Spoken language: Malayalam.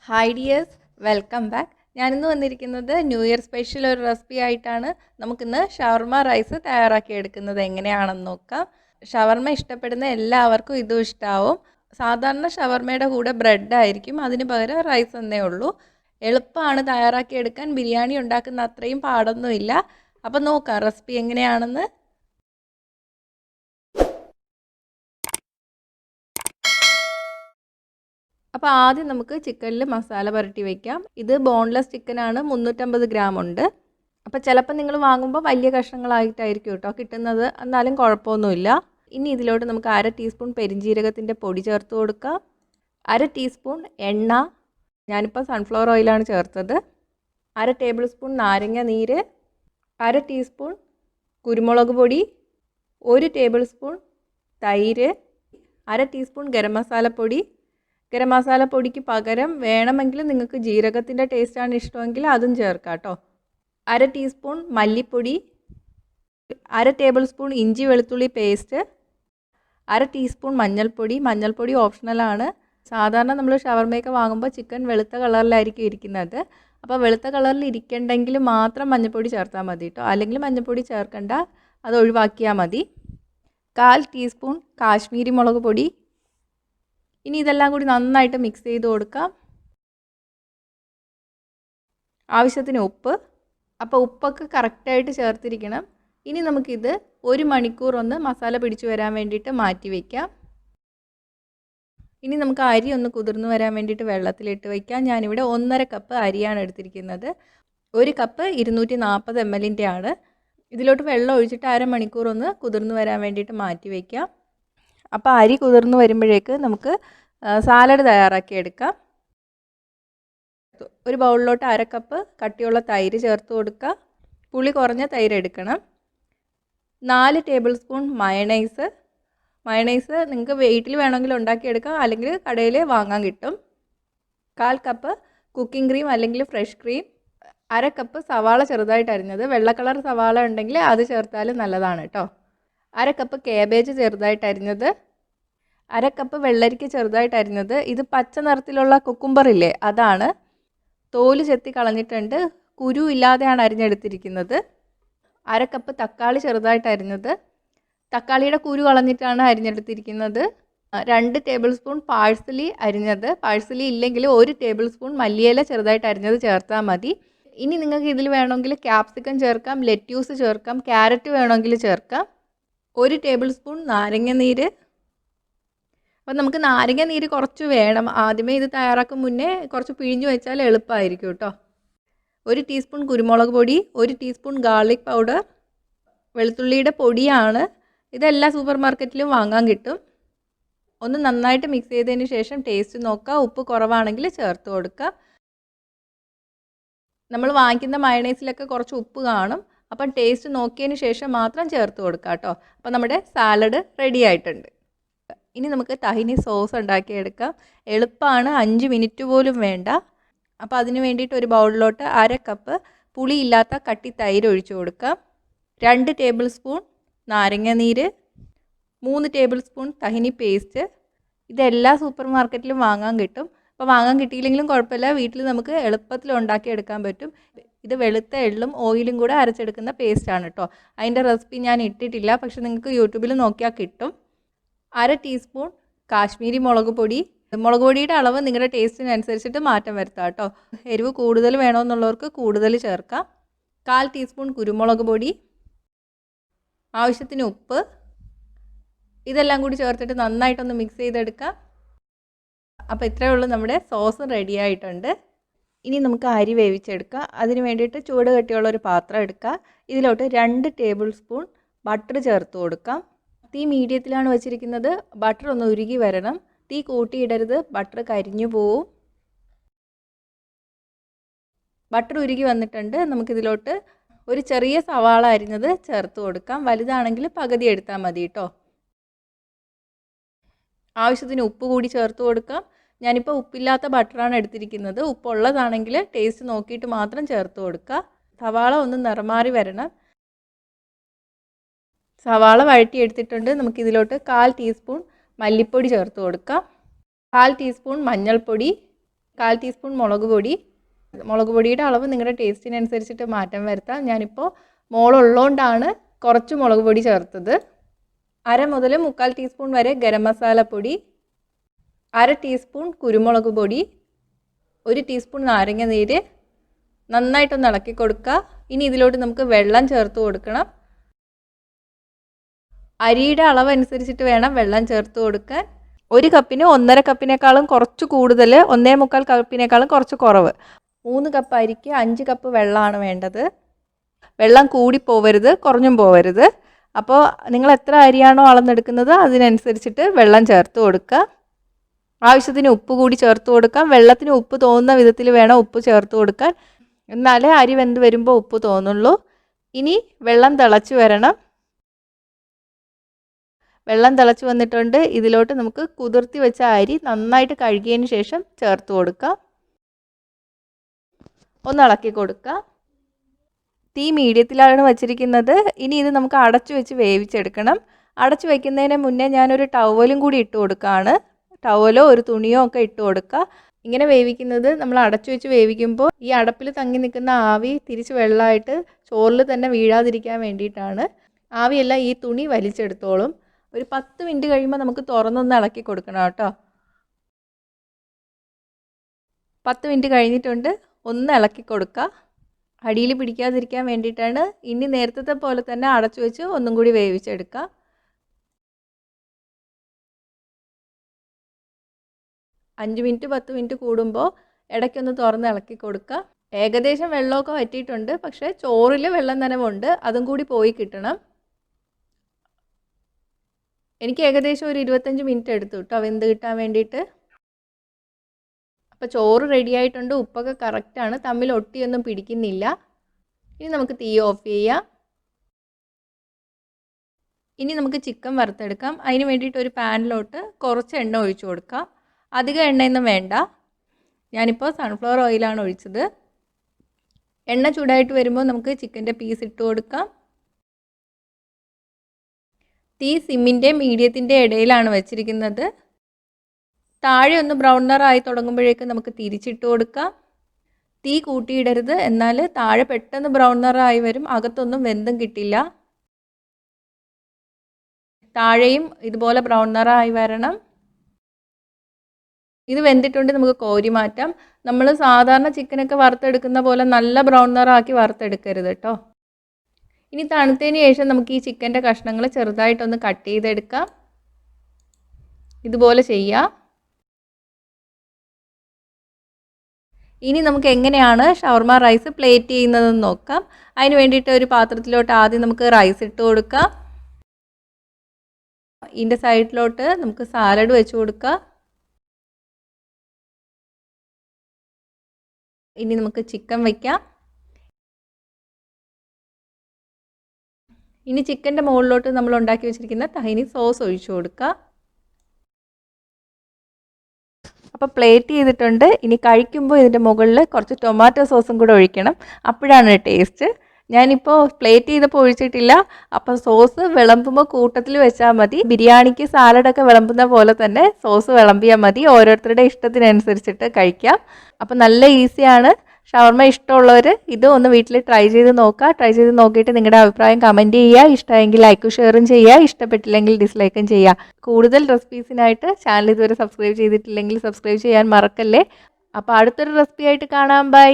Hi dears, welcome back. ഞാനിന്ന് വന്നിരിക്കുന്നത് ന്യൂ ഇയർ സ്പെഷ്യൽ ഒരു റെസിപ്പി ആയിട്ടാണ്. നമുക്കിന്ന് ഷവർമ റൈസ് തയ്യാറാക്കിയെടുക്കുന്നത് എങ്ങനെയാണെന്ന് നോക്കാം. ഷവർമ ഇഷ്ടപ്പെടുന്ന എല്ലാവർക്കും ഇതും ഇഷ്ടമാവും. സാധാരണ ഷവർമയുടെ കൂടെ ബ്രെഡ് ആയിരിക്കും, അതിന് പകരം റൈസ് എന്നേ ഉള്ളൂ. എളുപ്പമാണ് തയ്യാറാക്കിയെടുക്കാൻ, ബിരിയാണി ഉണ്ടാക്കുന്ന അത്രയും പാടൊന്നുമില്ല. അപ്പം നോക്കാം റെസിപ്പി എങ്ങനെയാണെന്ന്. അപ്പോൾ ആദ്യം നമുക്ക് ചിക്കനിൽ മസാല പുരട്ടി വയ്ക്കാം. ഇത് ബോൺലെസ് ചിക്കനാണ്, 350 ഗ്രാം ഉണ്ട്. അപ്പോൾ ചിലപ്പോൾ നിങ്ങൾ വാങ്ങുമ്പോൾ വലിയ കഷ്ണങ്ങളായിട്ടായിരിക്കും കേട്ടോ കിട്ടുന്നത്, എന്നാലും കുഴപ്പമൊന്നുമില്ല. ഇനി ഇതിലോട്ട് നമുക്ക് 1/2 ടീസ്പൂൺ പെരിഞ്ജീരകത്തിൻ്റെ പൊടി ചേർത്ത് കൊടുക്കാം. 1/2 ടീസ്പൂൺ എണ്ണ, ഞാനിപ്പോൾ സൺഫ്ലവർ ഓയിലാണ് ചേർത്തത്. 1/2 ടേബിൾ സ്പൂൺ നാരങ്ങ നീര്, 1/2 ടീസ്പൂൺ കുരുമുളക് പൊടി, 1 ടേബിൾ സ്പൂൺ തൈര്, 1/2 ടീസ്പൂൺ ഗരം മസാലപ്പൊടി. ഗരം മസാലപ്പൊടിക്ക് പകരം വേണമെങ്കിൽ നിങ്ങൾക്ക് ജീരകത്തിൻ്റെ ടേസ്റ്റാണ് ഇഷ്ടമെങ്കിൽ അതും ചേർക്കാം കേട്ടോ. 1/2 ടീസ്പൂൺ മല്ലിപ്പൊടി, 1/2 ടേബിൾ സ്പൂൺ ഇഞ്ചി വെളുത്തുള്ളി പേസ്റ്റ്, 1/2 ടീസ്പൂൺ മഞ്ഞൾപ്പൊടി ഓപ്ഷണലാണ്. സാധാരണ നമ്മൾ ഷവർമയൊക്കെ വാങ്ങുമ്പോൾ ചിക്കൻ വെളുത്ത കളറിലായിരിക്കും ഇരിക്കുന്നത്. അപ്പോൾ വെളുത്ത കളറിൽ ഇരിക്കണ്ടെങ്കിൽ മാത്രം മഞ്ഞൾപ്പൊടി ചേർത്താൽ മതി കേട്ടോ, അല്ലെങ്കിൽ മഞ്ഞൾപ്പൊടി ചേർക്കണ്ട, അത് ഒഴിവാക്കിയാൽ മതി. 1/4 ടീസ്പൂൺ കാശ്മീരി മുളക് പൊടി. ഇനി ഇതെല്ലാം കൂടി നന്നായിട്ട് മിക്സ് ചെയ്ത് കൊടുക്കാം. ആവശ്യത്തിന് ഉപ്പ്. അപ്പോൾ ഉപ്പൊക്കെ കറക്റ്റായിട്ട് ചേർത്തിരിക്കണം. ഇനി നമുക്കിത് 1 മണിക്കൂർ ഒന്ന് മസാല പിടിച്ചു വരാൻ വേണ്ടിയിട്ട് മാറ്റി വയ്ക്കാം. ഇനി നമുക്ക് അരി ഒന്ന് കുതിർന്ന് വരാൻ വേണ്ടിയിട്ട് വെള്ളത്തിലിട്ട് വയ്ക്കാം. ഞാനിവിടെ 1.5 കപ്പ് അരിയാണ് എടുത്തിരിക്കുന്നത്. 1 കപ്പ് 240 ml ആണ്. ഇതിലോട്ട് വെള്ളം ഒഴിച്ചിട്ട് 1/2 മണിക്കൂർ ഒന്ന് കുതിർന്ന് വരാൻ വേണ്ടിയിട്ട് മാറ്റി വയ്ക്കാം. അപ്പോൾ അരി കുതിർന്ന് വരുമ്പോഴേക്ക് നമുക്ക് സാലഡ് തയ്യാറാക്കിയെടുക്കാം. ഒരു ബൗളിലോട്ട് 1/2 കപ്പ് കട്ടിയുള്ള തൈര് ചേർത്ത് കൊടുക്കുക. പുളി കുറഞ്ഞ തൈര് എടുക്കണം. 4 ടേബിൾ സ്പൂൺ മയണൈസ് നിങ്ങൾക്ക് വീട്ടിൽ വേണമെങ്കിൽ ഉണ്ടാക്കിയെടുക്കാം, അല്ലെങ്കിൽ കടയിൽ വാങ്ങാൻ കിട്ടും. 1/4 കപ്പ് കുക്കിംഗ് ക്രീം അല്ലെങ്കിൽ ഫ്രഷ് ക്രീം. 1/2 കപ്പ് സവാള ചെറുതായിട്ട് അരിഞ്ഞത്, വെള്ള കളർ സവാള ഉണ്ടെങ്കിൽ അത് ചേർത്താലും നല്ലതാണ് കേട്ടോ. 1/2 കപ്പ് കാബേജ് ചെറുതായിട്ട് അരിഞ്ഞത്, 1/2 കപ്പ് വെള്ളരിക്ക ചെറുതായിട്ട് അരിഞ്ഞത്. ഇത് പച്ച നിറത്തിലുള്ള കുക്കുംബർ ഇല്ലേ, അതാണ്. തോല് ചെത്തി കളഞ്ഞിട്ടുണ്ട്, കുരു ഇല്ലാതെയാണ് അരിഞ്ഞെടുത്തിരിക്കുന്നത്. 1/2 കപ്പ് തക്കാളി ചെറുതായിട്ട് അരിഞ്ഞത്, തക്കാളിയുടെ കുരു കളഞ്ഞിട്ടാണ് അരിഞ്ഞെടുത്തിരിക്കുന്നത്. 2 ടേബിൾ സ്പൂൺ പാഴ്സലി അരിഞ്ഞത്, പാഴ്സലി ഇല്ലെങ്കിൽ 1 ടേബിൾ സ്പൂൺ മല്ലിയില ചെറുതായിട്ട് അരിഞ്ഞത് ചേർത്താൽ മതി. ഇനി നിങ്ങൾക്ക് ഇതിൽ വേണമെങ്കിൽ ക്യാപ്സിക്കം ചേർക്കാം, ലെറ്റ്യൂസ് ചേർക്കാം, ക്യാരറ്റ് വേണമെങ്കിൽ ചേർക്കാം. 1 ടേബിൾ സ്പൂൺ നാരങ്ങ നീര്. അപ്പോൾ നമുക്ക് നാരങ്ങ നീര് കുറച്ച് വേണം. ആദ്യമേ ഇത് തയ്യാറാക്കും മുന്നേ കുറച്ച് പിഴിഞ്ഞു വെച്ചാൽ എളുപ്പമായിരിക്കും കേട്ടോ. 1 ടീസ്പൂൺ കുരുമുളക് പൊടി, 1 ടീസ്പൂൺ ഗാർലിക് പൗഡർ, വെളുത്തുള്ളിയുടെ പൊടിയാണ്. ഇതെല്ലാം സൂപ്പർ മാർക്കറ്റിലും വാങ്ങാൻ കിട്ടും. ഒന്ന് നന്നായിട്ട് മിക്സ് ചെയ്തതിന് ശേഷം ടേസ്റ്റ് നോക്കുക. ഉപ്പ് കുറവാണെങ്കിൽ ചേർത്ത് കൊടുക്കുക. നമ്മൾ വാങ്ങിക്കുന്ന മയണൈസിലൊക്കെ കുറച്ച് ഉപ്പ് കാണും, അപ്പം ടേസ്റ്റ് നോക്കിയതിന് ശേഷം മാത്രം ചേർത്ത് കൊടുക്കുക കേട്ടോ. അപ്പോൾ നമ്മുടെ സാലഡ് റെഡി ആയിട്ടുണ്ട്. ഇനി നമുക്ക് തഹിനി സോസ് ഉണ്ടാക്കിയെടുക്കാം. എളുപ്പമാണ്, 5 മിനിറ്റ് പോലും വേണ്ട. അപ്പോൾ അതിന് വേണ്ടിയിട്ട് ഒരു ബൗളിലോട്ട് 1/2 കപ്പ് പുളിയില്ലാത്ത കട്ടി തൈര് ഒഴിച്ചു കൊടുക്കാം. 2 ടേബിൾ സ്പൂൺ നാരങ്ങ നീര്, 3 ടേബിൾ സ്പൂൺ തഹിനി പേസ്റ്റ്. ഇതെല്ലാം സൂപ്പർ മാർക്കറ്റിലും വാങ്ങാൻ കിട്ടും. അപ്പോൾ വാങ്ങാൻ കിട്ടിയില്ലെങ്കിലും കുഴപ്പമില്ല, വീട്ടിൽ നമുക്ക് എളുപ്പത്തിൽ ഉണ്ടാക്കിയെടുക്കാൻ പറ്റും. ഇത് വെളുത്ത എള്ളും ഓയിലും കൂടെ അരച്ചെടുക്കുന്ന പേസ്റ്റാണ് കേട്ടോ. അതിൻ്റെ റെസിപ്പി ഞാൻ ഇട്ടിട്ടില്ല, പക്ഷെ നിങ്ങൾക്ക് യൂട്യൂബിൽ നോക്കിയാൽ കിട്ടും. 1/2 ടീസ്പൂൺ കാശ്മീരി മുളക് പൊടി. മുളക് പൊടിയുടെ അളവ് നിങ്ങളുടെ ടേസ്റ്റിനനുസരിച്ചിട്ട് മാറ്റം വരുത്താം കേട്ടോ. എരിവ് കൂടുതൽ വേണമെന്നുള്ളവർക്ക് കൂടുതൽ ചേർക്കാം. 1/4 ടീസ്പൂൺ കുരുമുളക് പൊടി, ആവശ്യത്തിന് ഉപ്പ്. ഇതെല്ലാം കൂടി ചേർത്തിട്ട് നന്നായിട്ടൊന്ന് മിക്സ് ചെയ്തെടുക്കാം. അപ്പോൾ ഇത്രയേ ഉള്ളൂ, നമ്മുടെ സോസ് റെഡി ആയിട്ടുണ്ട്. ഇനി നമുക്ക് അരി വേവിച്ചെടുക്കാം. അതിന് വേണ്ടിയിട്ട് ചൂട് കട്ടിയുള്ള ഒരു പാത്രം എടുക്കുക. ഇതിലോട്ട് 2 ടേബിൾ സ്പൂൺ ബട്ടർ ചേർത്ത് കൊടുക്കാം. തീ മീഡിയത്തിലാണ് വെച്ചിരിക്കുന്നത്. ബട്ടർ ഒന്ന് ഉരുകി വരണം. തീ കൂട്ടിയിടരുത്, ബട്ടർ കരിഞ്ഞു പോവും. ബട്ടർ ഉരുകി വന്നിട്ടുണ്ട്. നമുക്കിതിലോട്ട് ഒരു ചെറിയ സവാള അരിഞ്ഞത് ചേർത്ത് കൊടുക്കാം. വലുതാണെങ്കിൽ പകുതി എടുത്താൽ മതി കേട്ടോ. ആവശ്യത്തിന് ഉപ്പ് കൂടി ചേർത്ത് കൊടുക്കാം. ഞാനിപ്പോൾ ഉപ്പില്ലാത്ത ബട്ടറാണ് എടുത്തിരിക്കുന്നത്. ഉപ്പുള്ളതാണെങ്കിൽ ടേസ്റ്റ് നോക്കിയിട്ട് മാത്രം ചേർത്ത് കൊടുക്കുക. സവാള ഒന്ന് നിറമാറി വരണം. സവാള വഴറ്റിയെടുത്തിട്ടുണ്ട്. നമുക്കിതിലോട്ട് 1/4 ടീസ്പൂൺ മല്ലിപ്പൊടി ചേർത്ത് കൊടുക്കാം. 1/4 ടീസ്പൂൺ മഞ്ഞൾപ്പൊടി, 1/4 ടീസ്പൂൺ മുളക് പൊടി. മുളക് പൊടിയുടെ അളവ് നിങ്ങളുടെ ടേസ്റ്റിനനുസരിച്ചിട്ട് മാറ്റം വരുത്താം. ഞാനിപ്പോൾ മോളുള്ളതുകൊണ്ടാണ് കുറച്ച് മുളക് പൊടി ചേർത്തത്. 1/2 മുതൽ 3/4 ടീസ്പൂൺ വരെ ഗരം മസാലപ്പൊടി, 1/2 ടീസ്പൂൺ കുരുമുളക് പൊടി, 1 ടീസ്പൂൺ നാരങ്ങ നീര്. നന്നായിട്ടൊന്ന് ഇളക്കി കൊടുക്കുക. ഇനി ഇതിലോട്ട് നമുക്ക് വെള്ളം ചേർത്ത് കൊടുക്കണം. അരിയുടെ അളവ് അനുസരിച്ചിട്ട് വേണം വെള്ളം ചേർത്ത് കൊടുക്കാൻ. 1 കപ്പിന് 1.5 കപ്പിനേക്കാളും കുറച്ച് കൂടുതൽ, 1.25 കപ്പിനേക്കാളും കുറച്ച് കുറവ്. 3 കപ്പ് അരിക്ക് 5 കപ്പ് വെള്ളമാണ് വേണ്ടത്. വെള്ളം കൂടി പോവരുത്, കുറഞ്ഞും പോവരുത്. അപ്പോൾ നിങ്ങൾ എത്ര അരിയാണോ അളന്നെടുക്കുന്നത് അതിനനുസരിച്ചിട്ട് വെള്ളം ചേർത്ത് കൊടുക്കുക. ആവശ്യത്തിന് ഉപ്പ് കൂടി ചേർത്ത് കൊടുക്കാം. വെള്ളത്തിന് ഉപ്പ് തോന്നുന്ന വിധത്തിൽ വേണം ഉപ്പ് ചേർത്ത് കൊടുക്കാൻ. എന്നാലേ അരി വെന്ത് വരുമ്പോൾ ഉപ്പ് തോന്നുള്ളൂ. ഇനി വെള്ളം തിളച്ച് വരണം. വെള്ളം തിളച്ച് വന്നിട്ടുണ്ട്. ഇതിലോട്ട് നമുക്ക് കുതിർത്തി വെച്ച അരി നന്നായിട്ട് കഴുകിയതിന് ശേഷം ചേർത്ത് കൊടുക്കാം. ഒന്ന് ഇളക്കി കൊടുക്കുക. തീ മീഡിയത്തിലാണ് വച്ചിരിക്കുന്നത്. ഇനി ഇത് നമുക്ക് അടച്ചു വെച്ച് വേവിച്ചെടുക്കണം. അടച്ചു വയ്ക്കുന്നതിന് മുന്നേ ഞാനൊരു ടവലും കൂടി ഇട്ട് കൊടുക്കുകയാണ്. ടവലോ ഒരു തുണിയോ ഒക്കെ ഇട്ട് കൊടുക്കുക. ഇങ്ങനെ വേവിക്കുന്നത് നമ്മൾ അടച്ചു വെച്ച് വേവിക്കുമ്പോൾ ഈ അടപ്പിൽ തങ്ങി നിൽക്കുന്ന ആവി തിരിച്ച് വെള്ളമായിട്ട് ചോറിൽ തന്നെ വീഴാതിരിക്കാൻ വേണ്ടിയിട്ടാണ്. ആവിയെല്ലാം ഈ തുണി വലിച്ചെടുത്തോളും. ഒരു 10 മിനിറ്റ് കഴിയുമ്പോൾ നമുക്ക് തുറന്നൊന്ന് ഇളക്കി കൊടുക്കണം കേട്ടോ. 10 മിനിറ്റ് കഴിഞ്ഞിട്ടുണ്ട്. ഒന്ന് ഇളക്കി കൊടുക്കുക. അടിയിൽ പിടിക്കാതിരിക്കാൻ വേണ്ടിയിട്ടാണ്. ഇനി നേരത്തെ പോലെ തന്നെ അടച്ചു വെച്ച് ഒന്നും കൂടി വേവിച്ചെടുക്കുക. 5 മിനിറ്റ് 10 മിനിറ്റ് കൂടുമ്പോൾ ഇടയ്ക്കൊന്ന് തുറന്ന് ഇളക്കി കൊടുക്കുക. ഏകദേശം വെള്ളമൊക്കെ വറ്റിയിട്ടുണ്ട്. പക്ഷേ ചോറിൽ വെള്ളം നനവുണ്ട്. അതും കൂടി പോയി കിട്ടണം. എനിക്ക് ഏകദേശം ഒരു 25 മിനിറ്റ് എടുത്തു കേട്ടോ വെന്ത് കിട്ടാൻ വേണ്ടിയിട്ട്. അപ്പോൾ ചോറ് റെഡി ആയിട്ടുണ്ട്. ഉപ്പൊക്കെ കറക്റ്റാണ്. തമ്മിൽ ഒട്ടിയൊന്നും പിടിക്കുന്നില്ല. ഇനി നമുക്ക് തീ ഓഫ് ചെയ്യാം. ഇനി നമുക്ക് ചിക്കൻ വറുത്തെടുക്കാം. അതിന് വേണ്ടിയിട്ട് ഒരു പാനിലോട്ട് കുറച്ച് എണ്ണ ഒഴിച്ചു കൊടുക്കാം. അധികം എണ്ണയൊന്നും വേണ്ട. ഞാനിപ്പോൾ സൺഫ്ലവർ ഓയിലാണ് ഒഴിച്ചത്. എണ്ണ ചൂടായിട്ട് വരുമ്പോൾ നമുക്ക് ചിക്കൻ്റെ പീസ് ഇട്ട് കൊടുക്കാം. തീ സിമ്മിൻ്റെ മീഡിയത്തിൻ്റെ ഇടയിലാണ് വെച്ചിരിക്കുന്നത്. താഴെ ഒന്ന് ബ്രൗൺ നിറമായി തുടങ്ങുമ്പോഴേക്കും നമുക്ക് തിരിച്ചിട്ട് കൊടുക്കാം. തീ കൂട്ടിയിടരുത്, എന്നാൽ താഴെ പെട്ടെന്ന് ബ്രൗൺ നിറമായി വരും. അകത്തൊന്നും വെന്തും കിട്ടില്ല. താഴെയും ഇതുപോലെ ബ്രൗൺ നിറമായി വരണം. ഇത് വെന്തിട്ടുണ്ട്. നമുക്ക് കോരി മാറ്റാം. നമ്മൾ സാധാരണ ചിക്കനൊക്കെ വറുത്തെടുക്കുന്ന പോലെ നല്ല ബ്രൗൺ നിറമാക്കി വറുത്തെടുക്കരുത് കേട്ടോ. ഇനി തണുത്തതിന് ശേഷം നമുക്ക് ഈ ചിക്കൻ്റെ കഷ്ണങ്ങൾ ചെറുതായിട്ടൊന്ന് കട്ട് ചെയ്തെടുക്കാം. ഇതുപോലെ ചെയ്യാം. ഇനി നമുക്ക് എങ്ങനെയാണ് ഷവർമ റൈസ് പ്ലേറ്റ് ചെയ്യുന്നതെന്ന് നോക്കാം. അതിന് വേണ്ടിയിട്ട് ഒരു പാത്രത്തിലോട്ട് ആദ്യം നമുക്ക് റൈസ് ഇട്ട് കൊടുക്കാം. ഇതിൻ്റെ സൈഡിലോട്ട് നമുക്ക് സാലഡ് വെച്ച് കൊടുക്കാം. ഇനി നമുക്ക് ചിക്കൻ വയ്ക്കാം. ഇനി ചിക്കൻ്റെ മുകളിലോട്ട് നമ്മൾ ഉണ്ടാക്കി വെച്ചിരിക്കുന്ന തഹീനി സോസ് ഒഴിച്ചു കൊടുക്കുക. അപ്പോൾ പ്ലേറ്റ് ചെയ്തിട്ടുണ്ട്. ഇനി കഴിക്കുമ്പോൾ ഇതിൻ്റെ മുകളിൽ കുറച്ച് ടൊമാറ്റോ സോസും കൂടെ ഒഴിക്കണം. അപ്പോഴാണ് ടേസ്റ്റ്. ഞാനിപ്പോൾ പ്ലേറ്റ് ചെയ്തപ്പോൾ ഒഴിച്ചിട്ടില്ല. അപ്പോൾ സോസ് വിളമ്പുമ്പോൾ കൂട്ടത്തിൽ വെച്ചാൽ മതി. ബിരിയാണിക്ക് സാലഡൊക്കെ വിളമ്പുന്ന പോലെ തന്നെ സോസ് വിളമ്പിയാൽ മതി. ഓരോരുത്തരുടെ ഇഷ്ടത്തിനനുസരിച്ചിട്ട് കഴിക്കാം. അപ്പോൾ നല്ല ഈസിയാണ്. ഷവർമ ഇഷ്ടമുള്ളവർ ഇത് ഒന്ന് വീട്ടിൽ ട്രൈ ചെയ്ത് നോക്കുക. ട്രൈ ചെയ്ത് നോക്കിയിട്ട് നിങ്ങളുടെ അഭിപ്രായം കമൻറ്റ് ചെയ്യുക. ഇഷ്ടമെങ്കിൽ ലൈക്കും ഷെയറും ചെയ്യുക. ഇഷ്ടപ്പെട്ടില്ലെങ്കിൽ ഡിസ്ലൈക്കും ചെയ്യുക. കൂടുതൽ റെസിപ്പീസിനായിട്ട് ചാനൽ ഇതുവരെ സബ്സ്ക്രൈബ് ചെയ്തിട്ടില്ലെങ്കിൽ സബ്സ്ക്രൈബ് ചെയ്യാൻ മറക്കല്ലേ. അപ്പോൾ അടുത്തൊരു റെസിപ്പി ആയിട്ട് കാണാം. ബൈ.